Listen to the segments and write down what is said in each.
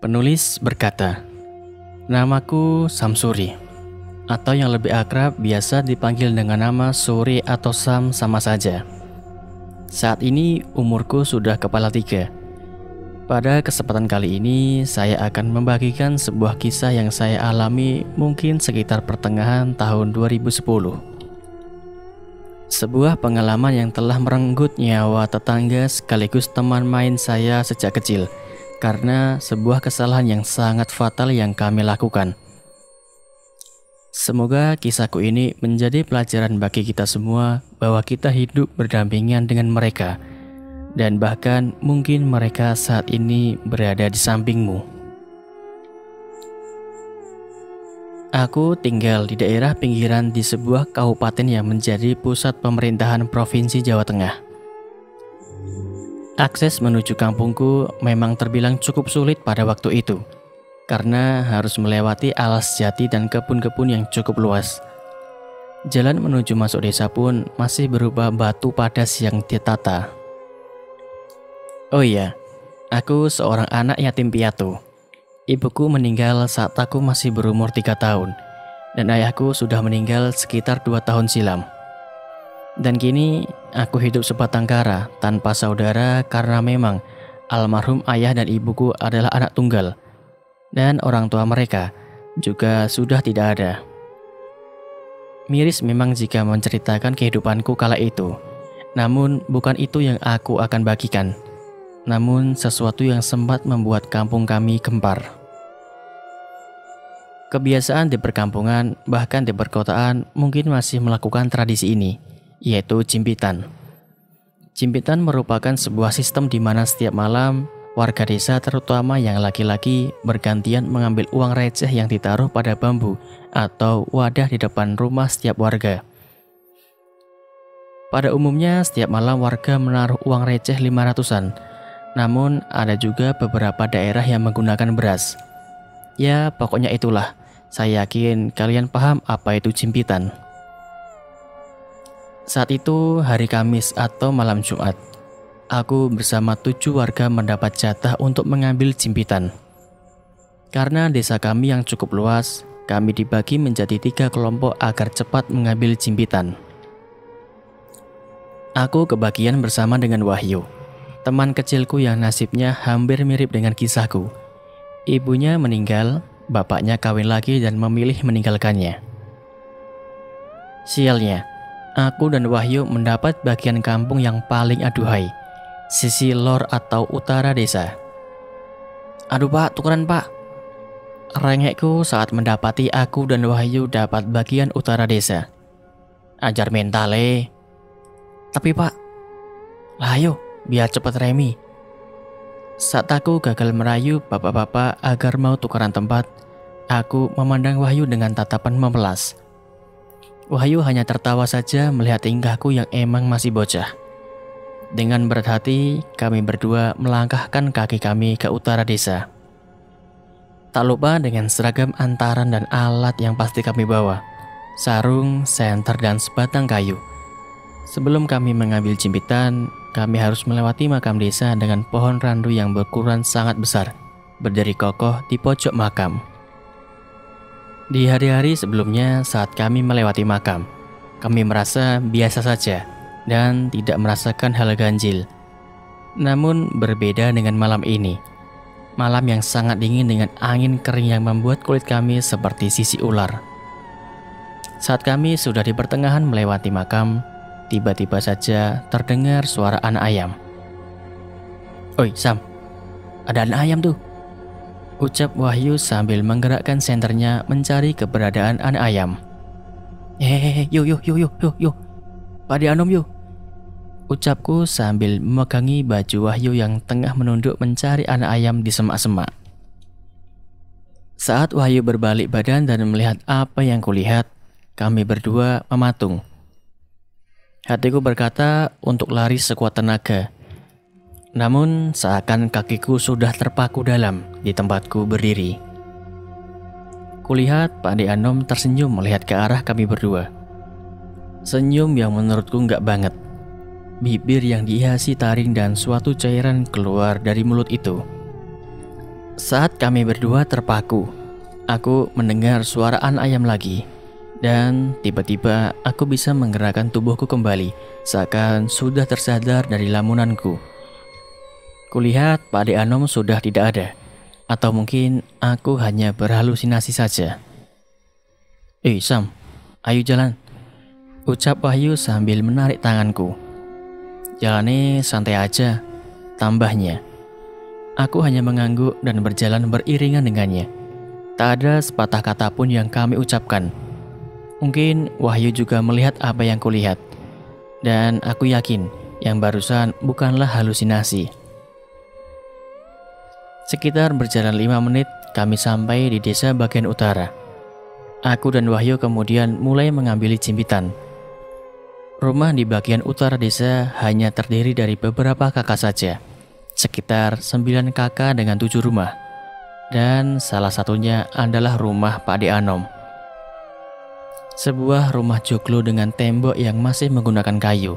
Penulis berkata, "Namaku Samsuri, atau yang lebih akrab biasa dipanggil dengan nama Suri atau Sam sama saja. Saat ini umurku sudah kepala 3. Pada kesempatan kali ini, saya akan membagikan sebuah kisah yang saya alami mungkin sekitar pertengahan tahun 2010. Sebuah pengalaman yang telah merenggut nyawa tetangga sekaligus teman main saya sejak kecil, karena sebuah kesalahan yang sangat fatal yang kami lakukan. Semoga kisahku ini menjadi pelajaran bagi kita semua bahwa kita hidup berdampingan dengan mereka, dan bahkan mungkin mereka saat ini berada di sampingmu." Aku tinggal di daerah pinggiran di sebuah kabupaten yang menjadi pusat pemerintahan Provinsi Jawa Tengah. Akses menuju kampungku memang terbilang cukup sulit pada waktu itu, karena harus melewati alas jati dan kebun-kebun yang cukup luas. Jalan menuju masuk desa pun masih berupa batu padas yang ditata. Oh iya, aku seorang anak yatim piatu. Ibuku meninggal saat aku masih berumur 3 tahun, dan ayahku sudah meninggal sekitar 2 tahun silam. Dan kini aku hidup sebatang kara tanpa saudara karena memang almarhum ayah dan ibuku adalah anak tunggal, dan orang tua mereka juga sudah tidak ada. Miris memang jika menceritakan kehidupanku kala itu, namun bukan itu yang aku akan bagikan. Namun sesuatu yang sempat membuat kampung kami gempar. Kebiasaan di perkampungan, bahkan di perkotaan, mungkin masih melakukan tradisi ini, yaitu jimpitan. Jimpitan merupakan sebuah sistem di mana setiap malam, warga desa terutama yang laki-laki bergantian mengambil uang receh yang ditaruh pada bambu atau wadah di depan rumah setiap warga. Pada umumnya, setiap malam warga menaruh uang receh 500-an, namun ada juga beberapa daerah yang menggunakan beras. Ya, pokoknya itulah. Saya yakin kalian paham apa itu jimpitan. Saat itu hari Kamis atau malam Jumat. Aku bersama 7 warga mendapat jatah untuk mengambil jimpitan. Karena desa kami yang cukup luas, kami dibagi menjadi 3 kelompok agar cepat mengambil jimpitan. Aku kebagian bersama dengan Wahyu, teman kecilku yang nasibnya hampir mirip dengan kisahku. Ibunya meninggal, bapaknya kawin lagi dan memilih meninggalkannya. Sialnya, aku dan Wahyu mendapat bagian kampung yang paling aduhai, sisi lor atau utara desa. "Aduh pak, tukeran pak!" rengekku saat mendapati aku dan Wahyu dapat bagian utara desa. "Ajar mentale." "Tapi pak, lah ayo, biar cepet remi." Saat aku gagal merayu bapak-bapak agar mau tukaran tempat, aku memandang Wahyu dengan tatapan memelas. Wahyu hanya tertawa saja melihat tingkahku yang emang masih bocah. Dengan berat hati, kami berdua melangkahkan kaki kami ke utara desa. Tak lupa dengan seragam antaran dan alat yang pasti kami bawa, sarung, senter, dan sebatang kayu. Sebelum kami mengambil jimpitan, kami harus melewati makam desa dengan pohon randu yang berukuran sangat besar, berdiri kokoh di pojok makam. Di hari-hari sebelumnya saat kami melewati makam, kami merasa biasa saja dan tidak merasakan hal ganjil. Namun berbeda dengan malam ini. Malam yang sangat dingin dengan angin kering yang membuat kulit kami seperti sisi ular. Saat kami sudah di pertengahan melewati makam, tiba-tiba saja terdengar suara anak ayam. "Oi Sam, ada anak ayam tuh," ucap Wahyu sambil menggerakkan senternya mencari keberadaan anak ayam. Hehehe, yuk, pada anom yuk," ucapku sambil memegangi baju Wahyu yang tengah menunduk mencari anak ayam di semak-semak. Saat Wahyu berbalik badan dan melihat apa yang kulihat, kami berdua mematung. Hatiku berkata untuk lari sekuat tenaga. Namun seakan kakiku sudah terpaku dalam di tempatku berdiri. Kulihat Pak De Anom tersenyum melihat ke arah kami berdua. Senyum yang menurutku nggak banget. Bibir yang dihiasi taring dan suatu cairan keluar dari mulut itu. Saat kami berdua terpaku, aku mendengar suara anak ayam lagi. Dan tiba-tiba aku bisa menggerakkan tubuhku kembali, seakan sudah tersadar dari lamunanku. Kulihat Pak De Anom sudah tidak ada, atau mungkin aku hanya berhalusinasi saja. Sam, ayo jalan, ucap Wahyu sambil menarik tanganku. Jalani santai aja, tambahnya. Aku hanya mengangguk dan berjalan beriringan dengannya. Tak ada sepatah kata pun yang kami ucapkan. Mungkin Wahyu juga melihat apa yang kulihat. Dan aku yakin yang barusan bukanlah halusinasi. Sekitar berjalan 5 menit kami sampai di desa bagian utara. Aku dan Wahyu kemudian mulai mengambil jimpitan. Rumah di bagian utara desa hanya terdiri dari beberapa kakak saja. Sekitar 9 kakak dengan 7 rumah. Dan salah satunya adalah rumah Pak De Anom. Sebuah rumah joglo dengan tembok yang masih menggunakan kayu.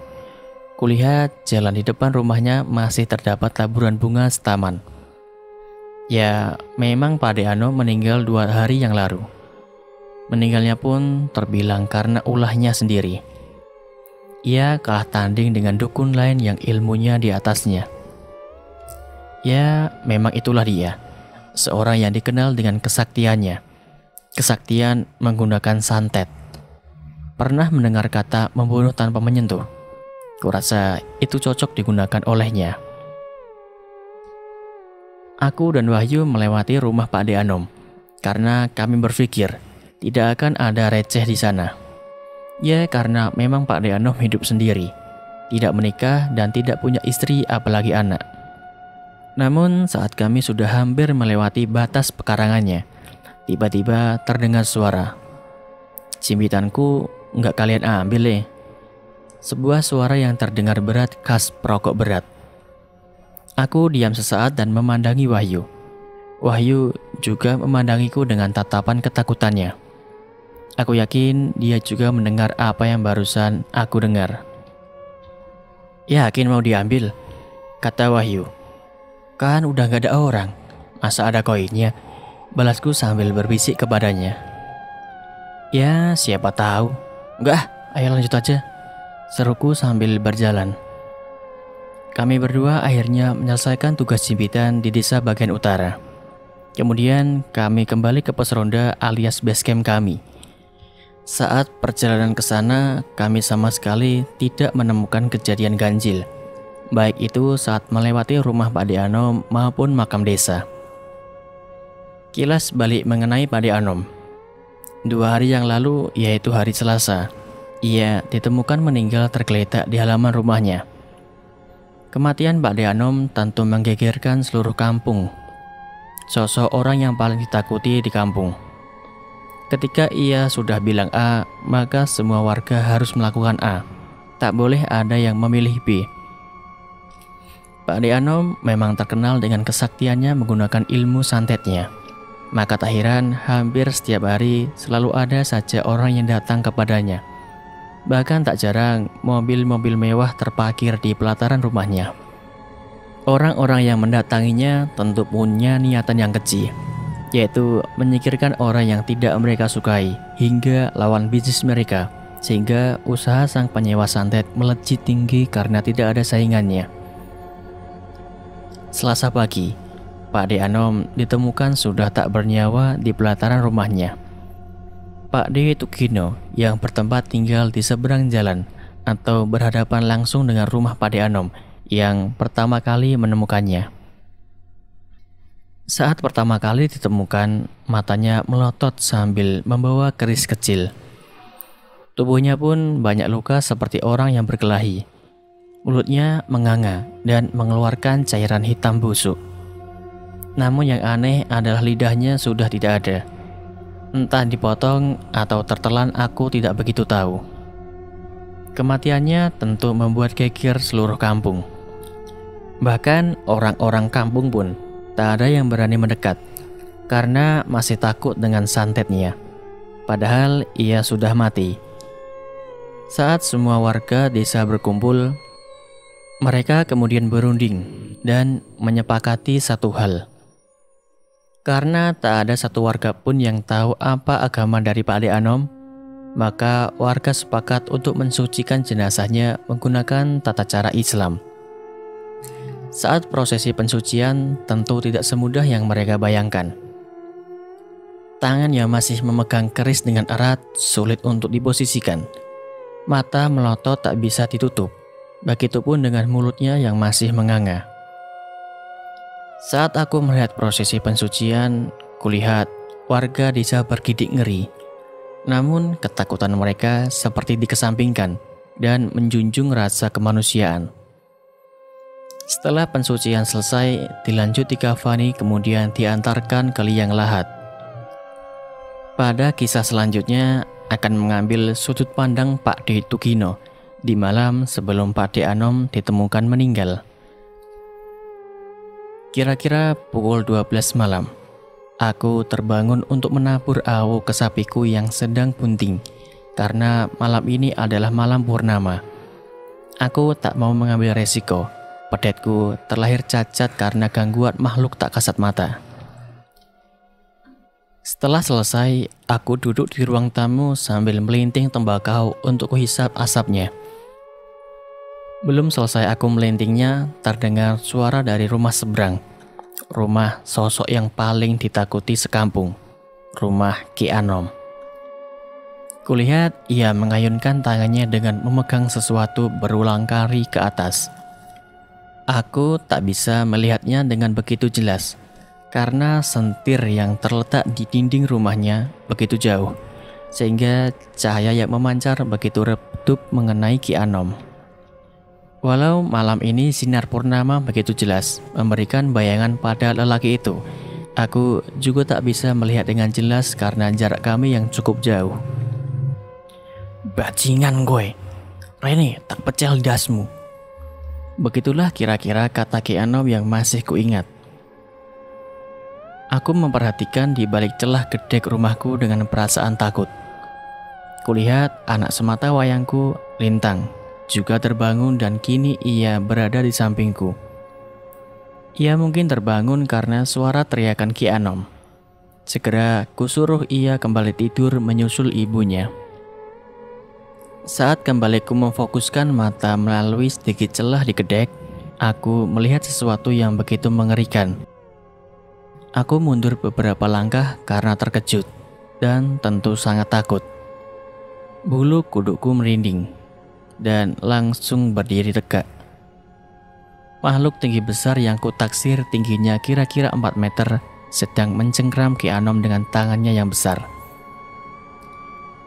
Kulihat jalan di depan rumahnya masih terdapat taburan bunga setaman. Ya, memang Pak De Anom meninggal 2 hari yang lalu. Meninggalnya pun terbilang karena ulahnya sendiri. Ia kalah tanding dengan dukun lain yang ilmunya di atasnya. Ya, memang itulah dia. Seorang yang dikenal dengan kesaktiannya. Kesaktian menggunakan santet. Pernah mendengar kata membunuh tanpa menyentuh? Kurasa itu cocok digunakan olehnya. Aku dan Wahyu melewati rumah Pak De Anom karena kami berpikir tidak akan ada receh di sana. Ya, karena memang Pak De Anom hidup sendiri, tidak menikah dan tidak punya istri apalagi anak. Namun saat kami sudah hampir melewati batas pekarangannya, tiba-tiba terdengar suara. Jimpitanku nggak kalian ambil. Sebuah suara yang terdengar berat khas perokok berat. Aku diam sesaat dan memandangi Wahyu. Wahyu juga memandangiku dengan tatapan ketakutannya. Aku yakin dia juga mendengar apa yang barusan aku dengar. Yakin mau diambil? Kata Wahyu. Kan udah gak ada orang, masa ada koinnya? Balasku sambil berbisik kepadanya. Ya, siapa tahu. Enggak, ayo lanjut aja, seruku sambil berjalan. Kami berdua akhirnya menyelesaikan tugas jimpitan di desa bagian utara. Kemudian kami kembali ke pos ronda alias base camp kami. Saat perjalanan ke sana, kami sama sekali tidak menemukan kejadian ganjil. Baik itu saat melewati rumah Pak De Anom maupun makam desa. Kilas balik mengenai Pak De Anom. 2 hari yang lalu, yaitu hari Selasa, ia ditemukan meninggal tergeletak di halaman rumahnya. Kematian Pak De Anom tentu menggegerkan seluruh kampung. Sosok orang yang paling ditakuti di kampung. Ketika ia sudah bilang A, maka semua warga harus melakukan A. Tak boleh ada yang memilih B. Pak De Anom memang terkenal dengan kesaktiannya menggunakan ilmu santetnya. Maka tak heran hampir setiap hari selalu ada saja orang yang datang kepadanya. Bahkan tak jarang mobil-mobil mewah terparkir di pelataran rumahnya. Orang-orang yang mendatanginya tentu punya niatan yang keji, yaitu menyingkirkan orang yang tidak mereka sukai hingga lawan bisnis mereka, sehingga usaha sang penyewa santet melejit tinggi karena tidak ada saingannya. Selasa pagi, Pak De Anom ditemukan sudah tak bernyawa di pelataran rumahnya. Pak De Tukino yang bertempat tinggal di seberang jalan atau berhadapan langsung dengan rumah Pak De Anom yang pertama kali menemukannya. Saat pertama kali ditemukan, matanya melotot sambil membawa keris kecil. Tubuhnya pun banyak luka seperti orang yang berkelahi. Mulutnya menganga dan mengeluarkan cairan hitam busuk. Namun yang aneh adalah lidahnya sudah tidak ada. Entah dipotong atau tertelan, aku tidak begitu tahu. Kematiannya tentu membuat geger seluruh kampung. Bahkan orang-orang kampung pun tak ada yang berani mendekat karena masih takut dengan santetnya. Padahal ia sudah mati. Saat semua warga desa berkumpul, mereka kemudian berunding dan menyepakati satu hal. Karena tak ada satu warga pun yang tahu apa agama dari Pak De Anom, maka warga sepakat untuk mensucikan jenazahnya menggunakan tata cara Islam. Saat prosesi pensucian tentu tidak semudah yang mereka bayangkan. Tangan yang masih memegang keris dengan erat sulit untuk diposisikan. Mata melotot tak bisa ditutup. Begitupun dengan mulutnya yang masih menganga. Saat aku melihat prosesi pensucian, kulihat warga desa bergidik ngeri. Namun ketakutan mereka seperti dikesampingkan dan menjunjung rasa kemanusiaan. Setelah pensucian selesai, dilanjut dikafani kemudian diantarkan ke liang lahat. Pada kisah selanjutnya akan mengambil sudut pandang Pak De Tugino di malam sebelum Pak De Anom ditemukan meninggal. Kira-kira pukul 12 malam, aku terbangun untuk menabur awu ke sapiku yang sedang bunting, karena malam ini adalah malam purnama. Aku tak mau mengambil resiko, pedetku terlahir cacat karena gangguan makhluk tak kasat mata. Setelah selesai, aku duduk di ruang tamu sambil melinting tembakau untuk kuhisap asapnya. Belum selesai aku melintingnya, terdengar suara dari rumah seberang. Rumah sosok yang paling ditakuti sekampung. Rumah Ki Anom. Kulihat ia mengayunkan tangannya dengan memegang sesuatu berulang kali ke atas. Aku tak bisa melihatnya dengan begitu jelas, karena sentir yang terletak di dinding rumahnya begitu jauh, sehingga cahaya yang memancar begitu redup mengenai Ki Anom. Walau malam ini sinar purnama begitu jelas memberikan bayangan pada lelaki itu, aku juga tak bisa melihat dengan jelas karena jarak kami yang cukup jauh. Bajingan gue, Rene tak pecah lidasmu. Begitulah kira-kira kata Ki Anom yang masih kuingat. Aku memperhatikan di balik celah gedek rumahku dengan perasaan takut. Kulihat anak semata wayangku, Lintang, juga terbangun dan kini ia berada di sampingku. Ia mungkin terbangun karena suara teriakan Ki Anom. Segera kusuruh ia kembali tidur menyusul ibunya. Saat kembali ku memfokuskan mata melalui sedikit celah di gedek, aku melihat sesuatu yang begitu mengerikan. Aku mundur beberapa langkah karena terkejut dan tentu sangat takut. Bulu kudukku merinding dan langsung berdiri tegak. Makhluk tinggi besar yang kutaksir tingginya kira-kira 4 meter sedang mencengkram Ki Anom dengan tangannya yang besar.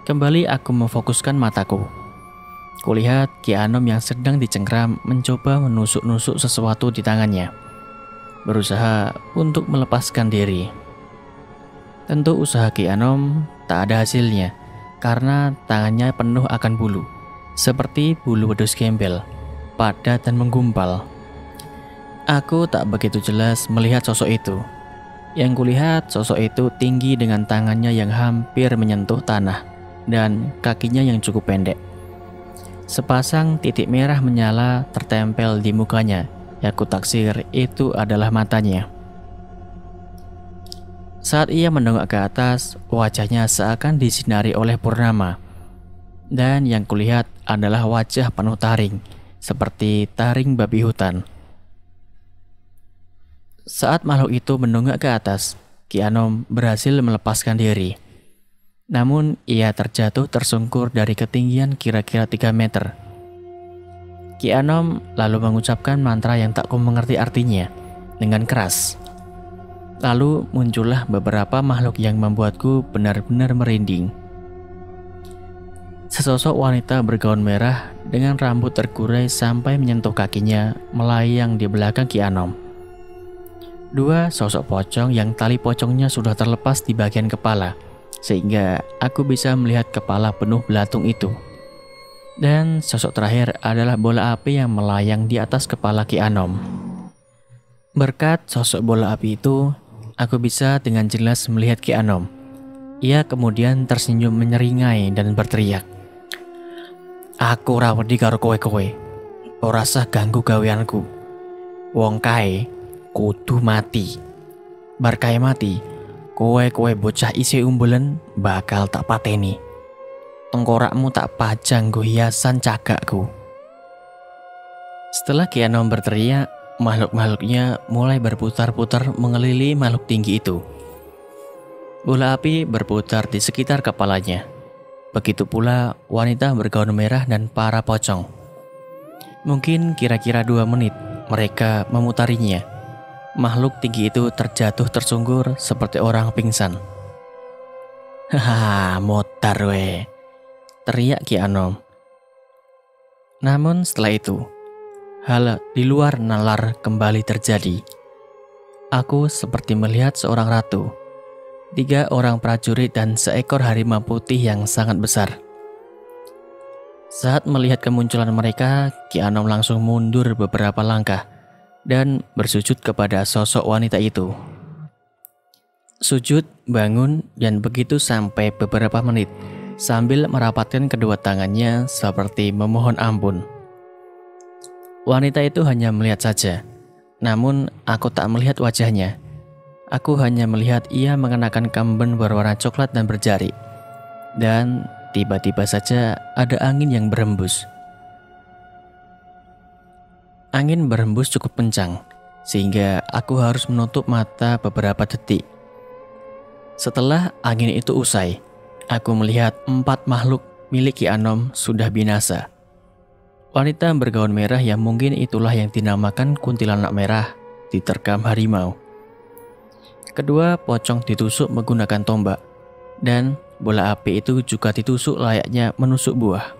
Kembali aku memfokuskan mataku. Kulihat Ki Anom yang sedang dicengkram mencoba menusuk-nusuk sesuatu di tangannya, berusaha untuk melepaskan diri. Tentu usaha Ki Anom tak ada hasilnya karena tangannya penuh akan bulu, seperti bulu wedus gembel, padat dan menggumpal. Aku tak begitu jelas melihat sosok itu. Yang kulihat sosok itu tinggi dengan tangannya yang hampir menyentuh tanah dan kakinya yang cukup pendek. Sepasang titik merah menyala tertempel di mukanya, yang kutaksir itu adalah matanya. Saat ia mendongak ke atas, wajahnya seakan disinari oleh purnama. Dan yang kulihat adalah wajah penuh taring, seperti taring babi hutan. Saat makhluk itu mendongak ke atas, Ki Anom berhasil melepaskan diri. Namun ia terjatuh tersungkur dari ketinggian kira-kira 3 meter. Ki Anom lalu mengucapkan mantra yang tak ku mengerti artinya dengan keras. Lalu muncullah beberapa makhluk yang membuatku benar-benar merinding. Sesosok wanita bergaun merah dengan rambut tergurai sampai menyentuh kakinya melayang di belakang Ki Anom. 2 sosok pocong yang tali pocongnya sudah terlepas di bagian kepala, sehingga aku bisa melihat kepala penuh belatung itu. Dan sosok terakhir adalah bola api yang melayang di atas kepala Ki Anom. Berkat sosok bola api itu, aku bisa dengan jelas melihat Ki Anom. Ia kemudian tersenyum menyeringai dan berteriak, "Aku ora wedi karo kowe-kowe. Ora usah ganggu gaweanku. Wong kae kudu mati." bar kae mati, kowe bocah isi umbelen bakal tak pateni. Tengkorakmu tak pajang nggo hiasan cagakku. Setelah Ki Anom berteriak, makhluk-makhluknya mulai berputar-putar mengelilingi makhluk tinggi itu. Bola api berputar di sekitar kepalanya. Begitu pula wanita bergaun merah dan para pocong. Mungkin kira-kira 2 menit mereka memutarinya. Makhluk tinggi itu terjatuh tersungkur seperti orang pingsan. Haha, motar we, teriak Ki Anom. Namun setelah itu, hal di luar nalar kembali terjadi. Aku seperti melihat seorang ratu, 3 orang prajurit dan seekor harimau putih yang sangat besar. Saat melihat kemunculan mereka, Ki Anom langsung mundur beberapa langkah dan bersujud kepada sosok wanita itu. Sujud, bangun, dan begitu sampai beberapa menit sambil merapatkan kedua tangannya seperti memohon ampun. Wanita itu hanya melihat saja, namun aku tak melihat wajahnya. Aku hanya melihat ia mengenakan kamben berwarna coklat dan berjari. Dan tiba-tiba saja ada angin yang berhembus. Angin berhembus cukup kencang, sehingga aku harus menutup mata beberapa detik. Setelah angin itu usai, aku melihat 4 makhluk milik Ki Anom sudah binasa. Wanita bergaun merah yang mungkin itulah yang dinamakan kuntilanak merah diterkam harimau. Kedua pocong ditusuk menggunakan tombak, dan bola api itu juga ditusuk layaknya menusuk buah.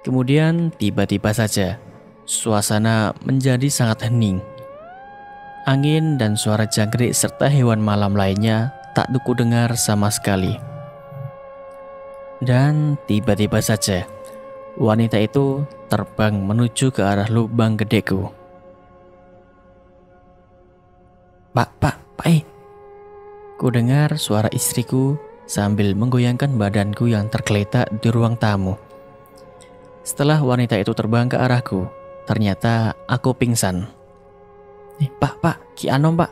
Kemudian tiba-tiba saja, suasana menjadi sangat hening. Angin dan suara jangkrik serta hewan malam lainnya tak ku dengar sama sekali. Dan tiba-tiba saja, wanita itu terbang menuju ke arah lubang gedeku. Pak, ku dengar suara istriku sambil menggoyangkan badanku yang tergeletak di ruang tamu. Setelah wanita itu terbang ke arahku, ternyata aku pingsan. Pak, Ki Anom pak,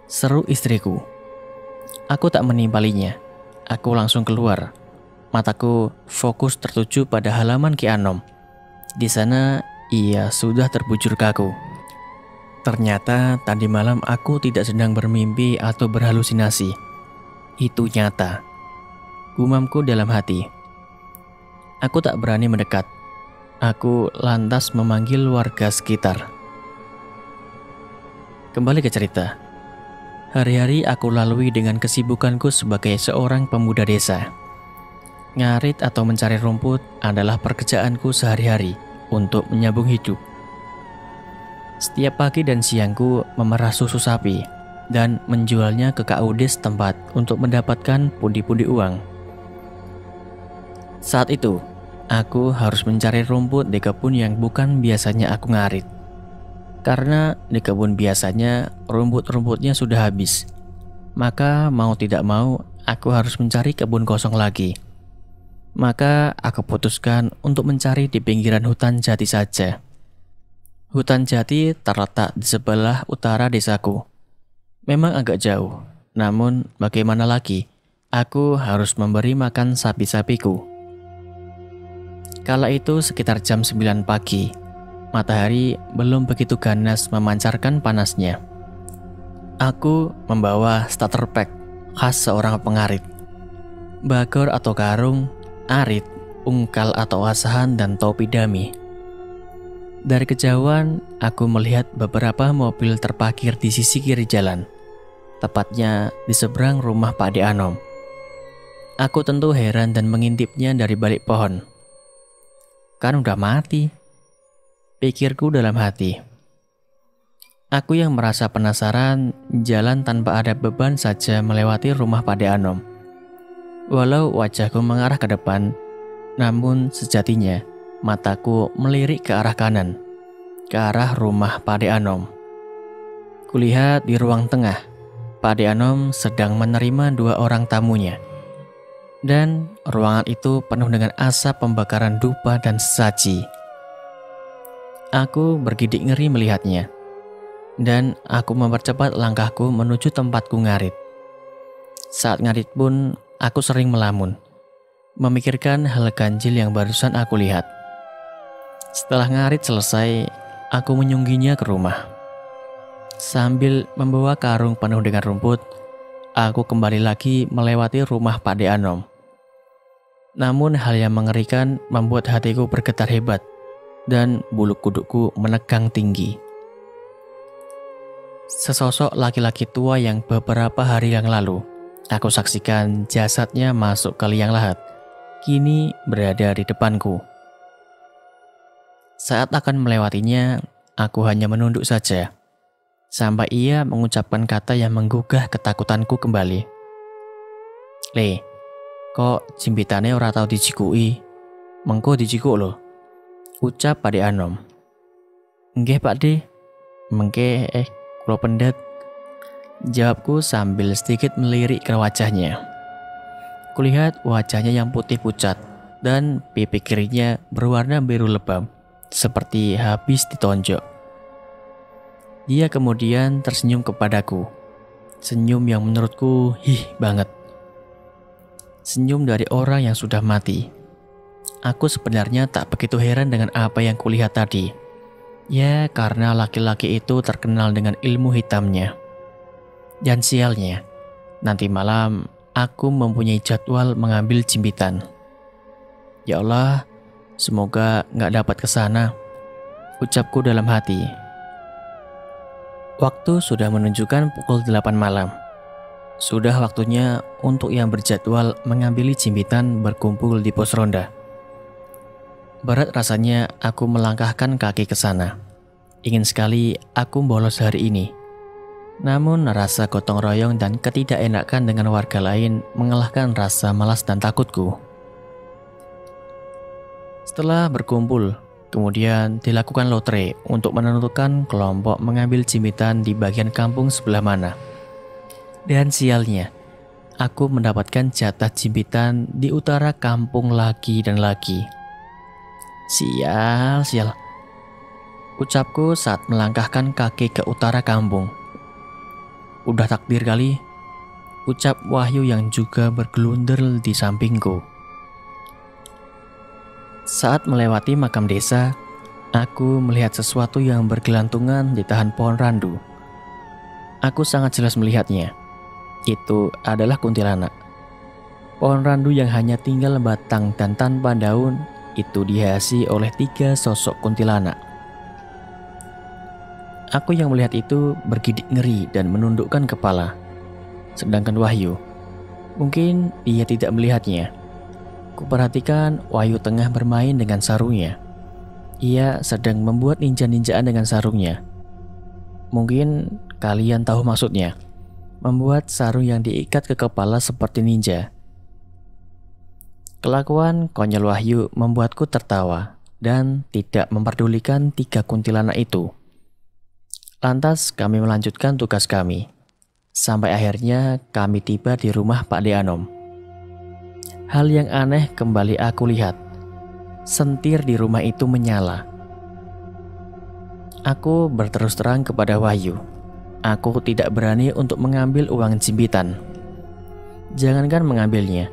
seru istriku. Aku tak menimpalinya, aku langsung keluar. Mataku fokus tertuju pada halaman Ki Anom. Di sana ia sudah terbujur kaku. Ternyata tadi malam aku tidak sedang bermimpi atau berhalusinasi. Itu nyata. Gumamku dalam hati. Aku tak berani mendekat. Aku lantas memanggil warga sekitar. Kembali ke cerita. Hari-hari aku lalui dengan kesibukanku sebagai seorang pemuda desa. Ngarit atau mencari rumput adalah pekerjaanku sehari-hari untuk menyambung hidup. Setiap pagi dan siangku memerah susu sapi dan menjualnya ke KUD setempat untuk mendapatkan pundi-pundi uang. Saat itu, aku harus mencari rumput di kebun yang bukan biasanya aku ngarit. Karena di kebun biasanya rumput-rumputnya sudah habis. Maka mau tidak mau aku harus mencari kebun kosong lagi. Maka aku putuskan untuk mencari di pinggiran hutan jati saja. Hutan jati terletak di sebelah utara desaku. Memang agak jauh, namun bagaimana lagi, aku harus memberi makan sapi-sapiku. Kala itu sekitar jam 9 pagi, matahari belum begitu ganas memancarkan panasnya. Aku membawa starter pack khas seorang pengarit. Bagor atau karung, arit, ungkal atau asahan, dan topi dami. Dari kejauhan, aku melihat beberapa mobil terparkir di sisi kiri jalan, tepatnya di seberang rumah Pak De Anom. Aku tentu heran dan mengintipnya dari balik pohon. Kan udah mati, pikirku dalam hati. Aku yang merasa penasaran, jalan tanpa ada beban saja melewati rumah Pak De Anom. Walau wajahku mengarah ke depan, namun sejatinya mataku melirik ke arah kanan, ke arah rumah Pak De Anom. Kulihat di ruang tengah, Pak De Anom sedang menerima 2 orang tamunya. Dan ruangan itu penuh dengan asap pembakaran dupa dan sesaji. Aku bergidik ngeri melihatnya. dan aku mempercepat langkahku menuju tempatku ngarit. Saat ngarit pun aku sering melamun, memikirkan hal ganjil yang barusan aku lihat. Setelah ngarit selesai, aku menyungginya ke rumah. Sambil membawa karung penuh dengan rumput, aku kembali lagi melewati rumah Pak De Anom. Namun hal yang mengerikan membuat hatiku bergetar hebat dan bulu kudukku menegang tinggi. Sesosok laki-laki tua yang beberapa hari yang lalu aku saksikan jasadnya masuk ke liang lahat, kini berada di depanku. Saat akan melewatinya, aku hanya menunduk saja, sampai ia mengucapkan kata yang menggugah ketakutanku kembali. "Le, kok jimpitannya ora tau dijikui? Mengko dijikuk loh," ucap Pak De Anom. "Nggih Pak De, mengke kula pendet," jawabku sambil sedikit melirik ke wajahnya. Kulihat wajahnya yang putih pucat dan pipi kirinya berwarna biru lebam, seperti habis ditonjok. Dia kemudian tersenyum kepadaku, senyum yang menurutku banget. Senyum dari orang yang sudah mati. Aku sebenarnya tak begitu heran dengan apa yang kulihat tadi. Ya, karena laki-laki itu terkenal dengan ilmu hitamnya. Dan sialnya, nanti malam aku mempunyai jadwal mengambil jimpitan. Ya Allah, semoga gak dapat kesana, ucapku dalam hati. Waktu sudah menunjukkan pukul 8 malam. Sudah waktunya untuk yang berjadwal mengambil jimpitan berkumpul di pos ronda. Berat rasanya aku melangkahkan kaki ke sana. Ingin sekali aku bolos hari ini. Namun rasa gotong royong dan ketidakenakan dengan warga lain mengalahkan rasa malas dan takutku. Setelah berkumpul, kemudian dilakukan lotre untuk menentukan kelompok mengambil jimpitan di bagian kampung sebelah mana. Dan sialnya, aku mendapatkan jatah jimpitan di utara kampung lagi dan lagi. Sial, ucapku saat melangkahkan kaki ke utara kampung. Udah takdir kali, ucap Wahyu yang juga bergelundel di sampingku. Saat melewati makam desa, aku melihat sesuatu yang bergelantungan di tahan pohon randu. Aku sangat jelas melihatnya. Itu adalah kuntilanak. Pohon randu yang hanya tinggal batang dan tanpa daun itu dihiasi oleh 3 sosok kuntilanak. Aku yang melihat itu bergidik ngeri dan menundukkan kepala. Sedangkan Wahyu, mungkin ia tidak melihatnya. Kuperhatikan Wahyu tengah bermain dengan sarungnya. Ia sedang membuat ninja-ninjaan dengan sarungnya. Mungkin kalian tahu maksudnya. Membuat sarung yang diikat ke kepala seperti ninja. Kelakuan konyol Wahyu membuatku tertawa dan tidak memperdulikan 3 kuntilanak itu. Lantas kami melanjutkan tugas kami. Sampai akhirnya kami tiba di rumah Pak De Anom. Hal yang aneh kembali aku lihat. Sentir di rumah itu menyala. Aku berterus terang kepada Wahyu. Aku tidak berani untuk mengambil uang jimpitan. Jangankan mengambilnya,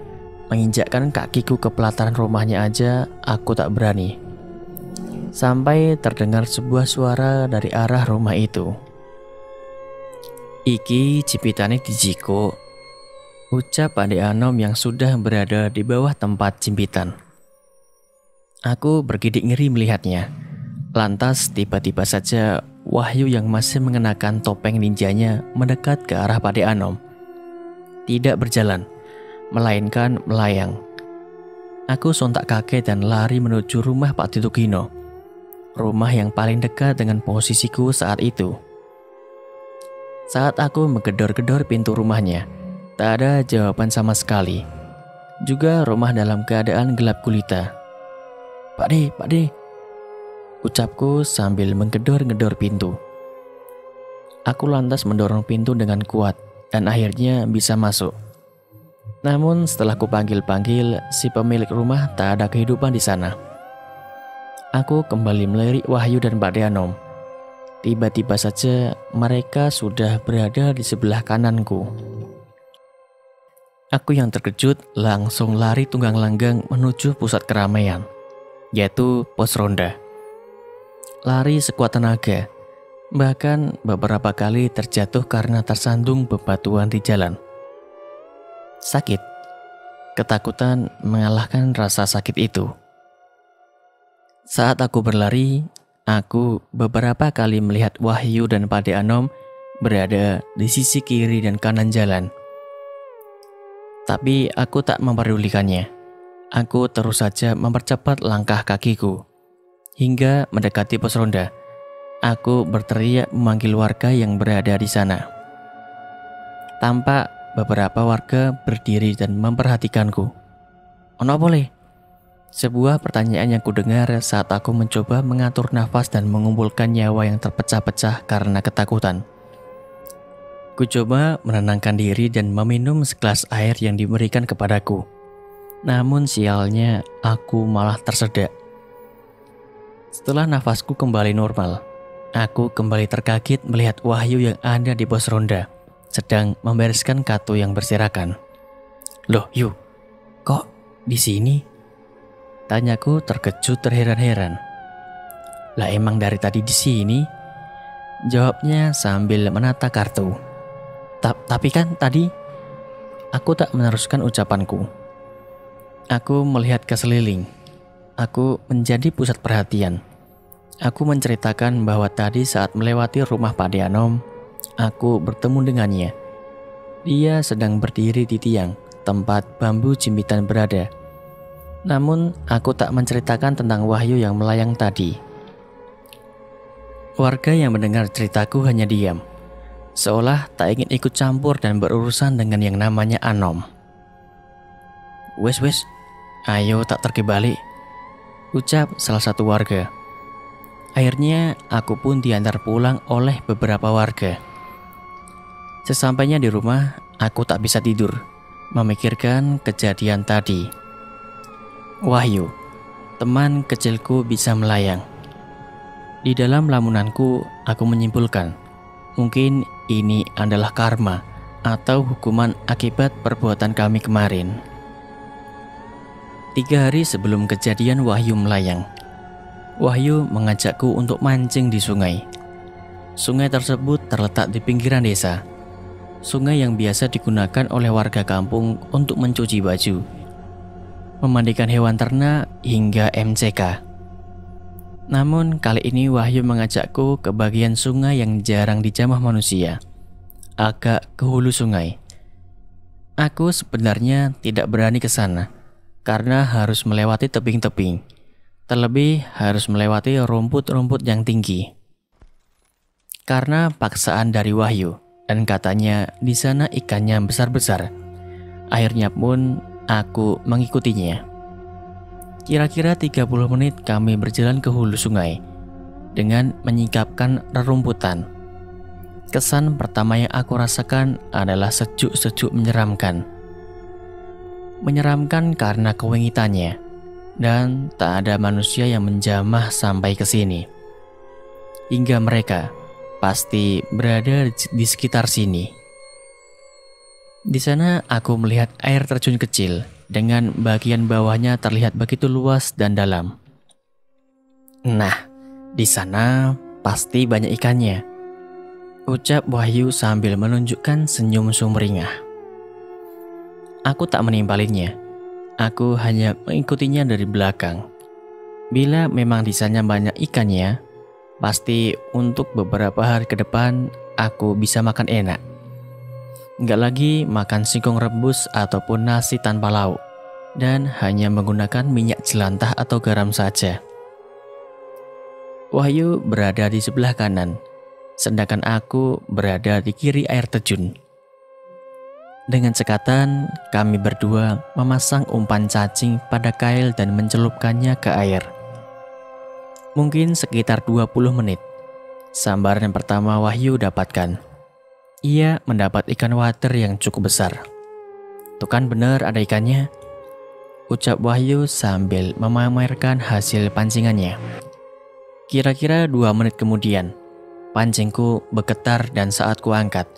menginjakkan kakiku ke pelataran rumahnya aja aku tak berani. Sampai terdengar sebuah suara dari arah rumah itu. "Iki jimpitane dijiko," ucap Pak De Anom yang sudah berada di bawah tempat jimpitan. Aku bergidik ngeri melihatnya. Lantas tiba-tiba saja Wahyu yang masih mengenakan topeng ninjanya mendekat ke arah Pak De Anom. Tidak berjalan, melainkan melayang. Aku sontak kaget dan lari menuju rumah Pak Titugino. Rumah yang paling dekat dengan posisiku saat itu. Saat aku menggedor-gedor pintu rumahnya, tak ada jawaban sama sekali. Juga rumah dalam keadaan gelap gulita. Pak De, ucapku sambil menggedor-gedor pintu. Aku lantas mendorong pintu dengan kuat dan akhirnya bisa masuk. Namun setelah kupanggil-panggil, si pemilik rumah tak ada kehidupan di sana. Aku kembali melirik Wahyu dan Pak De Anom. Tiba-tiba saja mereka sudah berada di sebelah kananku. Aku yang terkejut langsung lari tunggang langgang menuju pusat keramaian, yaitu pos ronda. Lari sekuat tenaga, bahkan beberapa kali terjatuh karena tersandung bebatuan di jalan. Sakit, ketakutan mengalahkan rasa sakit itu. Saat aku berlari, aku beberapa kali melihat Wahyu dan Pade Anom berada di sisi kiri dan kanan jalan. Tapi aku tak memperdulikannya. Aku terus saja mempercepat langkah kakiku. Hingga mendekati pos ronda, aku berteriak memanggil warga yang berada di sana. Tampak beberapa warga berdiri dan memperhatikanku. "Ono boleh?" Sebuah pertanyaan yang kudengar saat aku mencoba mengatur nafas dan mengumpulkan nyawa yang terpecah-pecah karena ketakutan. Ku coba menenangkan diri dan meminum segelas air yang diberikan kepadaku. Namun sialnya, aku malah tersedak. Setelah nafasku kembali normal, aku kembali terkaget melihat Wahyu yang ada di pos ronda, sedang membereskan katu yang berserakan. "Loh, Yu, kok di sini?" Tanyaku terkejut terheran-heran. "Lah emang dari tadi di sini?" Jawabnya sambil menata kartu. Tapi kan tadi." Aku tak meneruskan ucapanku. Aku melihat ke seliling. Aku menjadi pusat perhatian. Aku menceritakan bahwa tadi saat melewati rumah Pade Anom, aku bertemu dengannya. Dia sedang berdiri di tiang tempat bambu jimpitan berada. Namun aku tak menceritakan tentang Wahyu yang melayang tadi. Warga yang mendengar ceritaku hanya diam, seolah tak ingin ikut campur dan berurusan dengan yang namanya Anom. Wes, ayo tak terke balik," ucap salah satu warga. Akhirnya aku pun diantar pulang oleh beberapa warga. Sesampainya di rumah, aku tak bisa tidur, memikirkan kejadian tadi. Wahyu, teman kecilku, bisa melayang. Di dalam lamunanku, aku menyimpulkan, mungkin ini adalah karma atau hukuman akibat perbuatan kami kemarin. 3 hari sebelum kejadian Wahyu melayang, Wahyu mengajakku untuk mancing di sungai. Sungai tersebut terletak di pinggiran desa. Sungai yang biasa digunakan oleh warga kampung untuk mencuci baju, memandikan hewan ternak, hingga MCK. Namun kali ini Wahyu mengajakku ke bagian sungai yang jarang dijamah manusia, agak ke hulu sungai. Aku sebenarnya tidak berani ke sana karena harus melewati tebing-tebing, terlebih harus melewati rumput-rumput yang tinggi. Karena paksaan dari Wahyu dan katanya di sana ikannya besar-besar, akhirnya pun aku mengikutinya. Kira-kira 30 menit kami berjalan ke hulu sungai dengan menyingkapkan rerumputan. Kesan pertama yang aku rasakan adalah sejuk-sejuk menyeramkan. Menyeramkan karena kewengitannya, dan tak ada manusia yang menjamah sampai ke sini. Hingga mereka pasti berada di sekitar sini. Di sana aku melihat air terjun kecil dengan bagian bawahnya terlihat begitu luas dan dalam. "Nah, di sana pasti banyak ikannya," ucap Wahyu sambil menunjukkan senyum sumringah. Aku tak menimpalinya. Aku hanya mengikutinya dari belakang. Bila memang di sana banyak ikannya, pasti untuk beberapa hari ke depan aku bisa makan enak. Nggak lagi makan singkong rebus ataupun nasi tanpa lauk, dan hanya menggunakan minyak jelantah atau garam saja. Wahyu berada di sebelah kanan, sedangkan aku berada di kiri air terjun. Dengan cekatan, kami berdua memasang umpan cacing pada kail dan mencelupkannya ke air. Mungkin sekitar 20 menit, sambaran pertama Wahyu dapatkan. Ia mendapat ikan water yang cukup besar. "Tuh kan bener ada ikannya," ucap Wahyu sambil memamerkan hasil pancingannya. Kira-kira 2 menit kemudian, Pancingku bergetar dan saat kuangkat,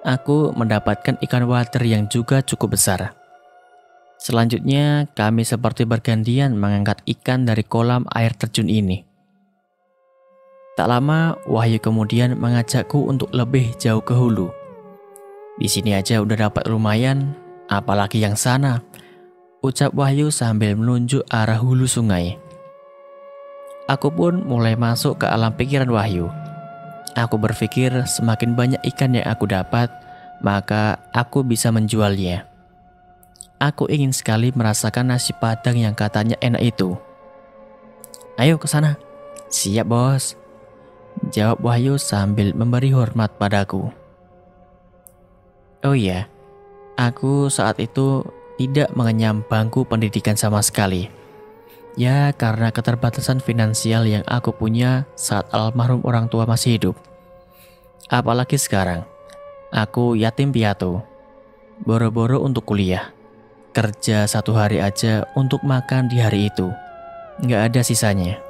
aku mendapatkan ikan water yang juga cukup besar. Selanjutnya, kami seperti bergantian mengangkat ikan dari kolam air terjun ini. Tak lama, Wahyu kemudian mengajakku untuk lebih jauh ke hulu. Di sini aja udah dapat lumayan, apalagi yang sana, ucap Wahyu sambil menunjuk arah hulu sungai. Aku pun mulai masuk ke alam pikiran Wahyu. Aku berpikir semakin banyak ikan yang aku dapat, maka aku bisa menjualnya. Aku ingin sekali merasakan nasi padang yang katanya enak itu. Ayo ke sana. Siap bos, jawab Wahyu sambil memberi hormat padaku. Oh iya, aku saat itu tidak mengenyam bangku pendidikan sama sekali. Ya karena keterbatasan finansial yang aku punya saat almarhum orang tua masih hidup. Apalagi sekarang, aku yatim piatu. Boro-boro untuk kuliah. Kerja 1 hari aja untuk makan di hari itu. Nggak ada sisanya.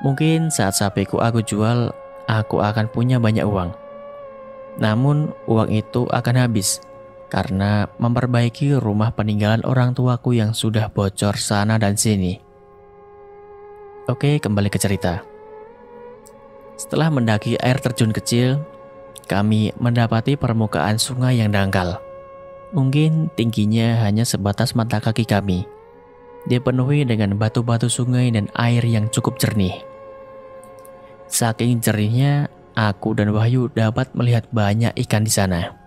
Mungkin saat sapiku aku jual, aku akan punya banyak uang. Namun uang itu akan habis karena memperbaiki rumah peninggalan orang tuaku yang sudah bocor sana dan sini. Oke, kembali ke cerita. Setelah mendaki air terjun kecil, kami mendapati permukaan sungai yang dangkal. Mungkin tingginya hanya sebatas mata kaki kami. Dipenuhi dengan batu-batu sungai dan air yang cukup jernih. Saking jernihnya, aku dan Wahyu dapat melihat banyak ikan di sana.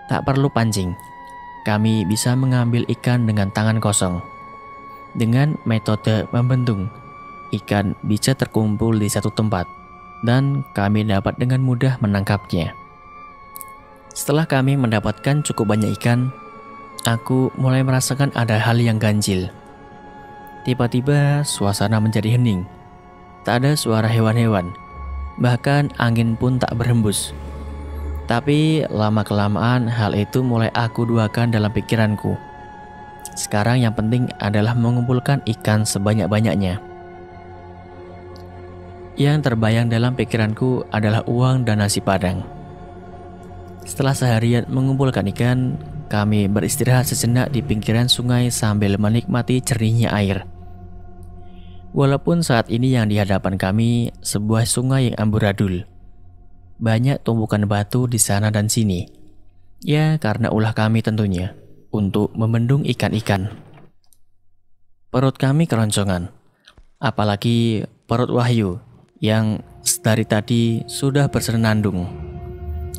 Tak perlu pancing, kami bisa mengambil ikan dengan tangan kosong. Dengan metode membendung, ikan bisa terkumpul di satu tempat, dan kami dapat dengan mudah menangkapnya. Setelah kami mendapatkan cukup banyak ikan, aku mulai merasakan ada hal yang ganjil. Tiba-tiba suasana menjadi hening. Tak ada suara hewan-hewan, bahkan angin pun tak berhembus. Tapi lama-kelamaan hal itu mulai aku duakan dalam pikiranku. Sekarang yang penting adalah mengumpulkan ikan sebanyak-banyaknya. Yang terbayang dalam pikiranku adalah uang dan nasi padang. Setelah seharian mengumpulkan ikan, kami beristirahat sejenak di pinggiran sungai sambil menikmati jernihnya air. Walaupun saat ini yang di hadapan kami sebuah sungai yang amburadul. Banyak tumpukan batu di sana dan sini. Ya karena ulah kami tentunya, untuk membendung ikan-ikan. Perut kami keroncongan. Apalagi perut Wahyu yang dari tadi sudah bersenandung.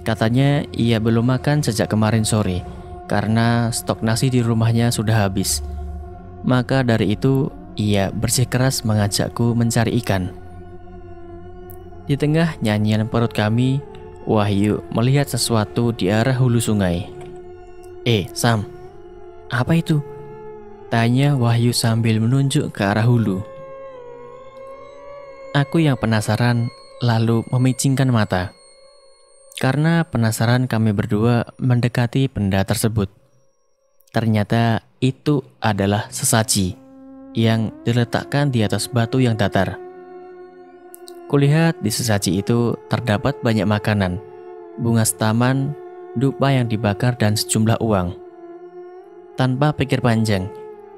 Katanya ia belum makan sejak kemarin sore karena stok nasi di rumahnya sudah habis. Maka dari itu ia bersikeras mengajakku mencari ikan. Di tengah nyanyian perut kami, Wahyu melihat sesuatu di arah hulu sungai. Sam, apa itu? Tanya Wahyu sambil menunjuk ke arah hulu. Aku yang penasaran lalu memicingkan mata. Karena penasaran kami berdua mendekati benda tersebut. Ternyata itu adalah sesaji yang diletakkan di atas batu yang datar. Kulihat di sesaji itu terdapat banyak makanan, bunga setaman, dupa yang dibakar dan sejumlah uang. Tanpa pikir panjang,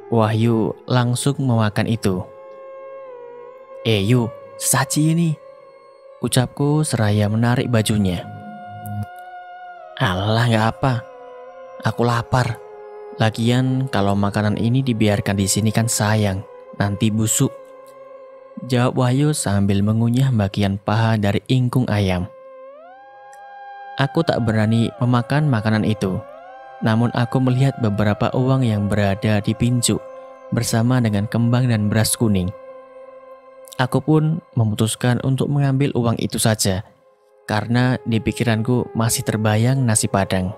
Wahyu langsung memakan itu. Yuk, sesaji ini, ucapku seraya menarik bajunya. Alah, gak apa, aku lapar. Lagian kalau makanan ini dibiarkan di sini kan sayang, nanti busuk. Jawab Wahyu sambil mengunyah bagian paha dari ingkung ayam. Aku tak berani memakan makanan itu. Namun aku melihat beberapa uang yang berada di pincu bersama dengan kembang dan beras kuning. Aku pun memutuskan untuk mengambil uang itu saja, karena di pikiranku masih terbayang nasi padang.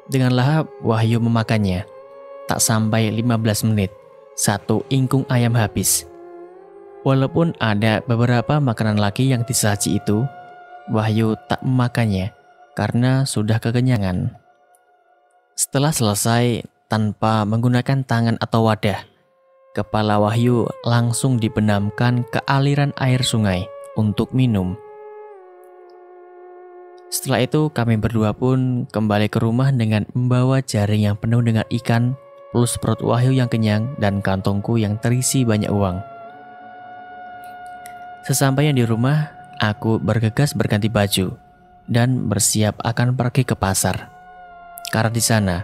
Dengan lahap Wahyu memakannya. Tak sampai 15 menit, satu ingkung ayam habis. Walaupun ada beberapa makanan lagi yang disaji itu, Wahyu tak memakannya karena sudah kekenyangan. Setelah selesai, tanpa menggunakan tangan atau wadah, kepala Wahyu langsung dibenamkan ke aliran air sungai untuk minum. Setelah itu kami berdua pun kembali ke rumah dengan membawa jaring yang penuh dengan ikan, plus perut Wahyu yang kenyang dan kantongku yang terisi banyak uang. Sesampainya di rumah, aku bergegas berganti baju dan bersiap akan pergi ke pasar. Karena di sana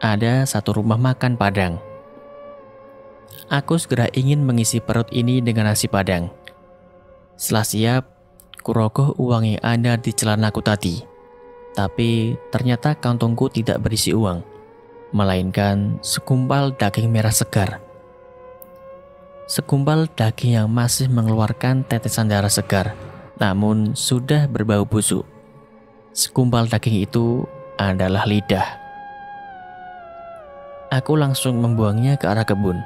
ada satu rumah makan Padang. Aku segera ingin mengisi perut ini dengan nasi Padang. Setelah siap, kurogoh uang yang ada di celanaku tadi. Tapi ternyata kantongku tidak berisi uang, melainkan segumpal daging merah segar. Segumpal daging yang masih mengeluarkan tetesan darah segar, namun sudah berbau busuk. Segumpal daging itu adalah lidah. Aku langsung membuangnya ke arah kebun.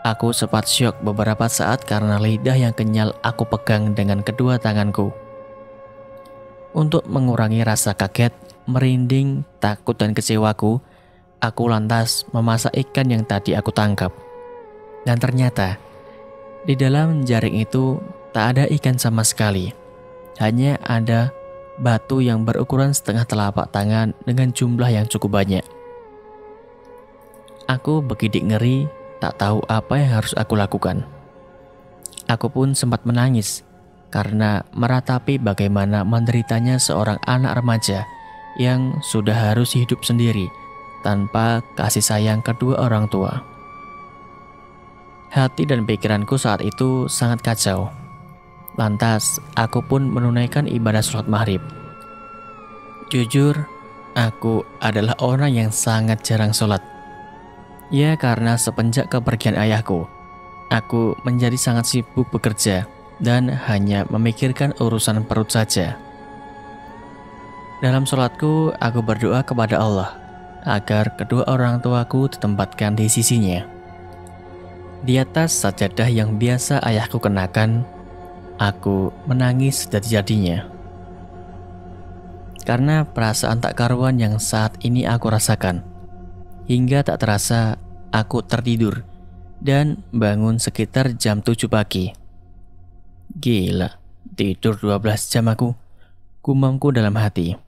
Aku sempat syok beberapa saat karena lidah yang kenyal aku pegang dengan kedua tanganku. Untuk mengurangi rasa kaget, merinding, takut dan kecewaku, aku lantas memasak ikan yang tadi aku tangkap. Dan ternyata, di dalam jaring itu tak ada ikan sama sekali. Hanya ada batu yang berukuran setengah telapak tangan dengan jumlah yang cukup banyak. Aku begidik ngeri, tak tahu apa yang harus aku lakukan. Aku pun sempat menangis karena meratapi bagaimana menderitanya seorang anak remaja yang sudah harus hidup sendiri tanpa kasih sayang kedua orang tua. Hati dan pikiranku saat itu sangat kacau. Lantas, aku pun menunaikan ibadah sholat maghrib. Jujur, aku adalah orang yang sangat jarang sholat. Ya, karena semenjak kepergian ayahku, aku menjadi sangat sibuk bekerja dan hanya memikirkan urusan perut saja. Dalam sholatku, aku berdoa kepada Allah agar kedua orang tuaku ditempatkan di sisinya. Di atas sajadah yang biasa ayahku kenakan, aku menangis sejadi-jadinya. Karena perasaan tak karuan yang saat ini aku rasakan. Hingga tak terasa aku tertidur dan bangun sekitar jam 7 pagi. Gila, tidur 12 jam aku, gumamku dalam hati.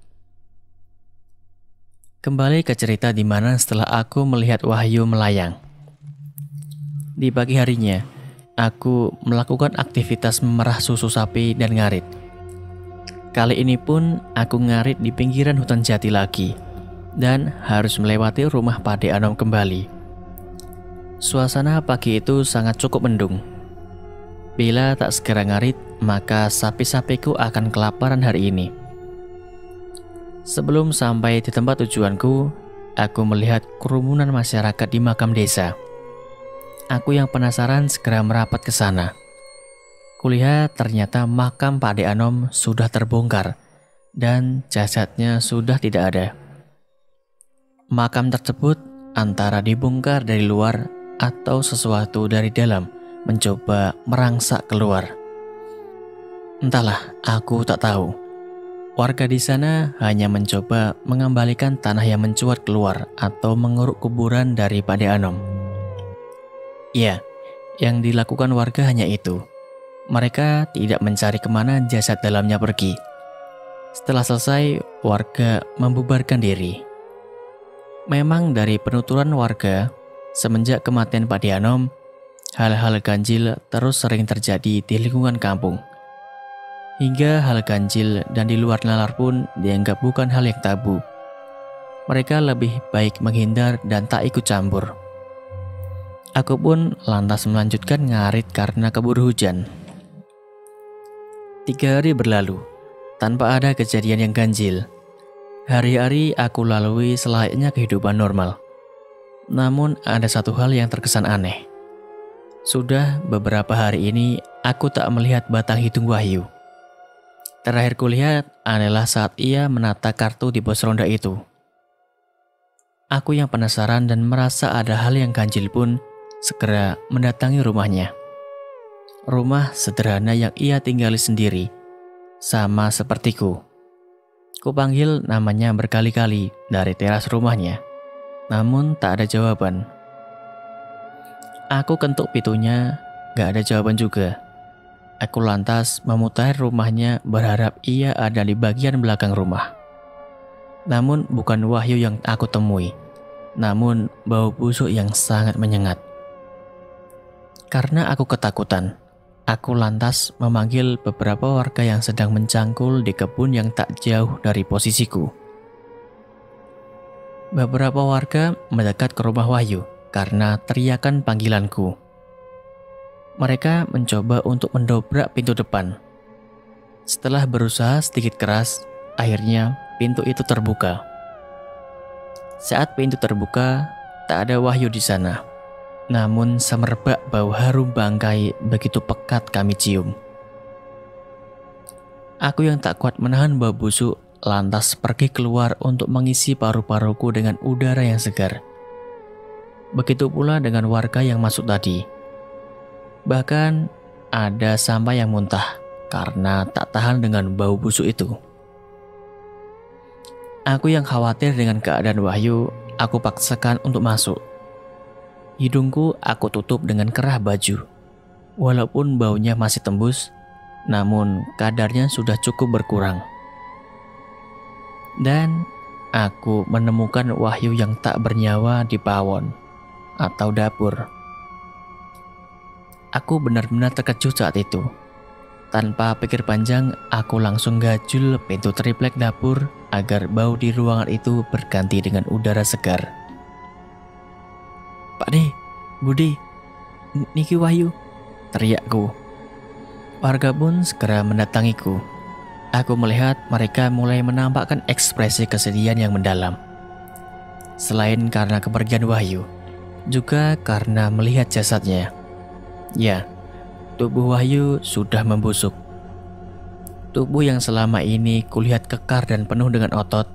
Kembali ke cerita di mana setelah aku melihat Wahyu melayang. Di pagi harinya, aku melakukan aktivitas memerah susu sapi dan ngarit. Kali ini pun aku ngarit di pinggiran hutan jati lagi dan harus melewati rumah Pade Anom kembali. Suasana pagi itu sangat cukup mendung. Bila tak segera ngarit, maka sapi-sapiku akan kelaparan hari ini. Sebelum sampai di tempat tujuanku, aku melihat kerumunan masyarakat di makam desa. Aku yang penasaran segera merapat ke sana. Kulihat ternyata makam Pade Anom sudah terbongkar dan jasadnya sudah tidak ada. Makam tersebut antara dibongkar dari luar atau sesuatu dari dalam mencoba merangsak keluar. Entahlah, aku tak tahu. Warga di sana hanya mencoba mengembalikan tanah yang mencuat keluar atau mengeruk kuburan dari Pade Anom. Ya, yang dilakukan warga hanya itu. Mereka tidak mencari kemana jasad dalamnya pergi. Setelah selesai, warga membubarkan diri. Memang dari penuturan warga, semenjak kematian Pade Anom, hal-hal ganjil terus sering terjadi di lingkungan kampung. Hingga hal ganjil dan di luar nalar pun dianggap bukan hal yang tabu. Mereka lebih baik menghindar dan tak ikut campur. Aku pun lantas melanjutkan ngarit karena keburu hujan. 3 hari berlalu, tanpa ada kejadian yang ganjil. Hari-hari aku lalui selayaknya kehidupan normal. Namun ada satu hal yang terkesan aneh. Sudah beberapa hari ini aku tak melihat batang hidung Wahyu. Terakhir kulihat adalah saat ia menata kartu di pos ronda itu. Aku yang penasaran dan merasa ada hal yang ganjil pun segera mendatangi rumahnya. Rumah sederhana yang ia tinggali sendiri, sama sepertiku. Kupanggil namanya berkali-kali dari teras rumahnya, namun tak ada jawaban. Aku kentuk pintunya, gak ada jawaban juga. Aku lantas memutar rumahnya berharap ia ada di bagian belakang rumah. Namun bukan Wahyu yang aku temui, namun bau busuk yang sangat menyengat. Karena aku ketakutan, aku lantas memanggil beberapa warga yang sedang mencangkul di kebun yang tak jauh dari posisiku. Beberapa warga mendekat ke rumah Wahyu karena teriakan panggilanku. Mereka mencoba untuk mendobrak pintu depan. Setelah berusaha sedikit keras, akhirnya pintu itu terbuka. Saat pintu terbuka, tak ada Wahyu di sana. Namun semerbak bau harum bangkai begitu pekat kami cium. Aku yang tak kuat menahan bau busuk lantas pergi keluar untuk mengisi paru-paruku dengan udara yang segar. Begitu pula dengan warga yang masuk tadi. Bahkan ada sampah yang muntah karena tak tahan dengan bau busuk itu. Aku yang khawatir dengan keadaan Wahyu, aku paksakan untuk masuk. Hidungku aku tutup dengan kerah baju. Walaupun baunya masih tembus, namun kadarnya sudah cukup berkurang. Dan aku menemukan Wahyu yang tak bernyawa di pawon atau dapur. Aku benar-benar terkejut saat itu. Tanpa pikir panjang, aku langsung gajul pintu triplek dapur agar bau di ruangan itu berganti dengan udara segar. "Pak De, Budi, niki Wahyu," teriakku. Warga pun segera mendatangiku. Aku melihat mereka mulai menampakkan ekspresi kesedihan yang mendalam. Selain karena kepergian Wahyu, juga karena melihat jasadnya. Ya, tubuh Wahyu sudah membusuk. Tubuh yang selama ini kulihat kekar dan penuh dengan otot,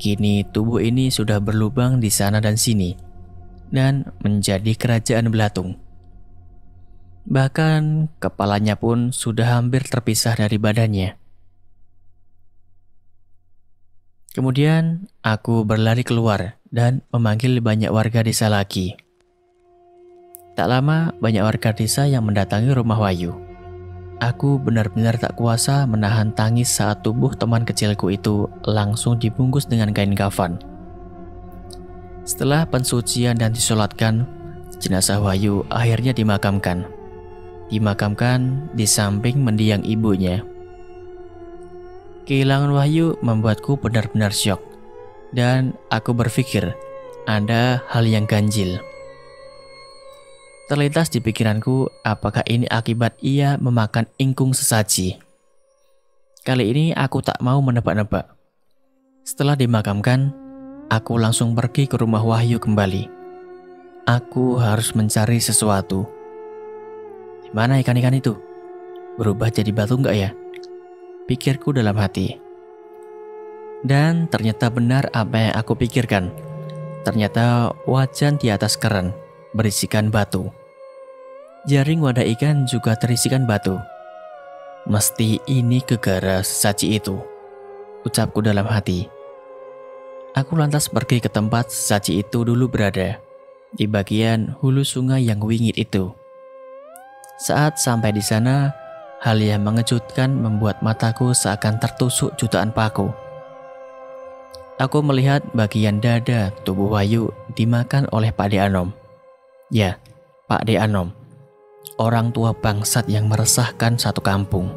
kini tubuh ini sudah berlubang di sana dan sini, dan menjadi kerajaan belatung. Bahkan kepalanya pun sudah hampir terpisah dari badannya. Kemudian aku berlari keluar dan memanggil banyak warga desa lagi. Tak lama banyak warga desa yang mendatangi rumah Wahyu. Aku benar-benar tak kuasa menahan tangis saat tubuh teman kecilku itu langsung dibungkus dengan kain kafan. Setelah pensucian dan disolatkan, jenazah Wahyu akhirnya dimakamkan. Dimakamkan di samping mendiang ibunya. Kehilangan Wahyu membuatku benar-benar syok. Dan aku berpikir ada hal yang ganjil. Terlintas di pikiranku apakah ini akibat ia memakan ingkung sesaji. Kali ini aku tak mau menebak-nebak. Setelah dimakamkan, aku langsung pergi ke rumah Wahyu kembali. Aku harus mencari sesuatu. Di mana ikan-ikan itu? Berubah jadi batu enggak ya? Pikirku dalam hati. Dan ternyata benar apa yang aku pikirkan. Ternyata wajan di atas keran berisikan batu. Jaring wadah ikan juga terisikan batu. Mesti ini gegara sesaji itu, ucapku dalam hati. Aku lantas pergi ke tempat sesaji itu dulu berada, di bagian hulu sungai yang wingit itu. Saat sampai di sana, hal yang mengejutkan membuat mataku seakan tertusuk jutaan paku. Aku melihat bagian dada tubuh Wahyu dimakan oleh Pak De Anom. Ya, Pak De Anom, orang tua bangsat yang meresahkan satu kampung.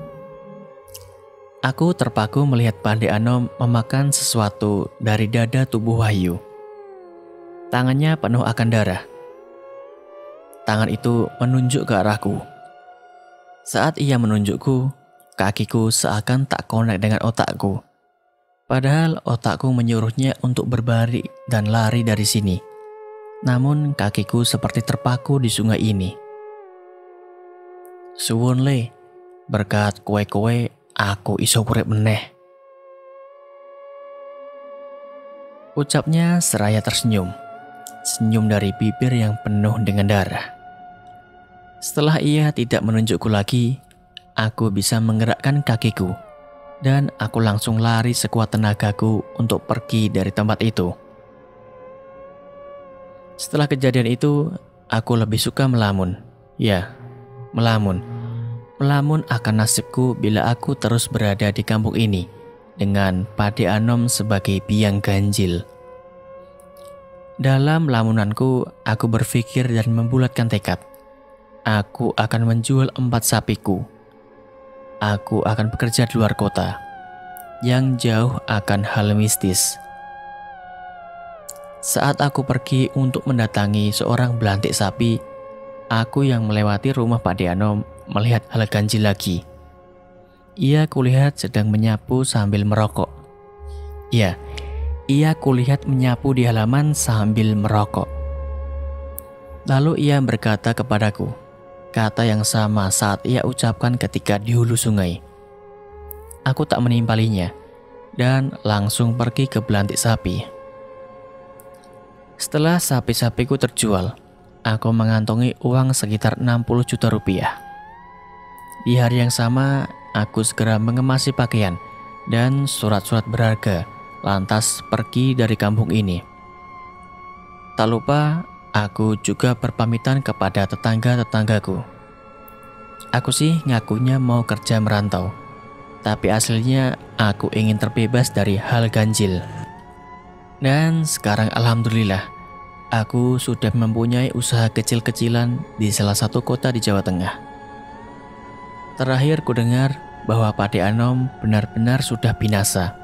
Aku terpaku melihat Pak De Anom memakan sesuatu dari dada tubuh Wahyu. Tangannya penuh akan darah. Tangan itu menunjuk ke arahku. Saat ia menunjukku, kakiku seakan tak konek dengan otakku. Padahal otakku menyuruhnya untuk berbaring dan lari dari sini. Namun kakiku seperti terpaku di sungai ini. Suwun le, berkat kowe-kowe aku iso urip meneh, ucapnya seraya tersenyum. Senyum dari bibir yang penuh dengan darah. Setelah ia tidak menunjukku lagi, aku bisa menggerakkan kakiku. Dan aku langsung lari sekuat tenagaku untuk pergi dari tempat itu. Setelah kejadian itu, aku lebih suka melamun. Ya, melamun. melamun akan nasibku bila aku terus berada di kampung ini dengan Pade Anom sebagai biang ganjil. Dalam lamunanku, aku berpikir dan membulatkan tekad. Aku akan menjual 4 sapiku. Aku akan bekerja di luar kota, yang jauh akan hal mistis. Saat aku pergi untuk mendatangi seorang belantik sapi, aku yang melewati rumah Pade Anom melihat hal ganjil lagi. Ia kulihat sedang menyapu sambil merokok. Ya, ia kulihat menyapu di halaman sambil merokok. Lalu ia berkata kepadaku, kata yang sama saat ia ucapkan ketika di hulu sungai. Aku tak menimpalinya dan langsung pergi ke belantik sapi. Setelah sapi-sapiku terjual, aku mengantongi uang sekitar 60 juta rupiah. Di hari yang sama, aku segera mengemasi pakaian dan surat-surat berharga, lantas pergi dari kampung ini. Tak lupa, aku juga berpamitan kepada tetangga-tetanggaku. Aku sih ngakunya mau kerja merantau, tapi aslinya aku ingin terbebas dari hal ganjil. Dan sekarang alhamdulillah, aku sudah mempunyai usaha kecil-kecilan di salah satu kota di Jawa Tengah. Terakhir ku dengar bahwa Pade Anom benar-benar sudah binasa.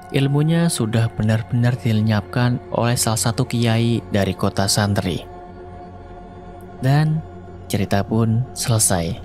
Ilmunya sudah benar-benar dilenyapkan oleh salah satu kiai dari kota Santri. Dan cerita pun selesai.